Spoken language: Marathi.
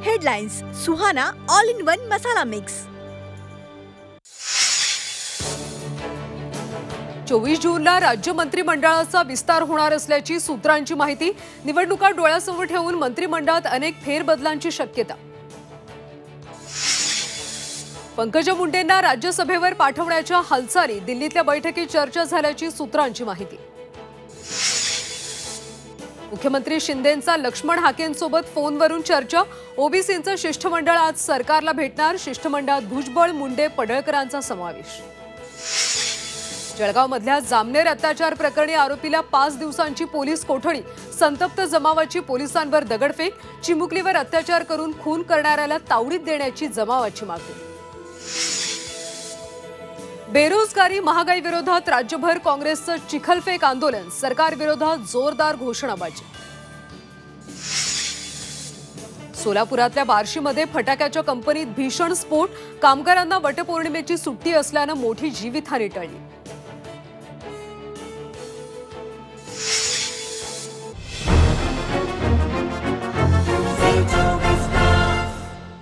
Headlines Suhana all in one masala mix. 24 जूनला राज्य मंत्रिमंडळाचा विस्तार होणार असल्याची सूत्रांची माहिती। निवडणुका डोळ्यासमोर ठेवून मंत्रिमंडळात अनेक फेरबदलांची शक्यता। पंकजा मुंडेंना राज्यसभेवर पाठवण्याच्या हालचाली। दिल्लीतल्या बैठकीत चर्चा झाल्याची सूत्रांची माहिती। मुख्यमंत्री शिंदेंचा लक्ष्मण हाकेंसोबत फोनवरून चर्चा। ओबीसींचं शिष्टमंडळ आज सरकारला भेटणार। शिष्टमंडळात भुजबळ, मुंडे, पडळकरांचा समावेश। जळगावमधल्या जामनेर अत्याचार प्रकरणी आरोपीला 5 दिवसांची पोलीस कोठडी। संतप्त जमावाची पोलिसांवर दगडफेक। चिमुकलीवर अत्याचार करून खून करणाऱ्याला तावडीत देण्याची जमावाची मागणी। बेरोजगारी महागाई विरोधात राज्यभर काँग्रेसचं चिखलफेक आंदोलन। सरकार विरोधात जोरदार घोषणाबाजी। सोलापुरातल्या बार्शीमध्ये फटाक्याच्या कंपनीत भीषण स्फोट। कामगारांना वटपौर्णिमेची सुट्टी असल्यानं मोठी जीवितहानी टळली।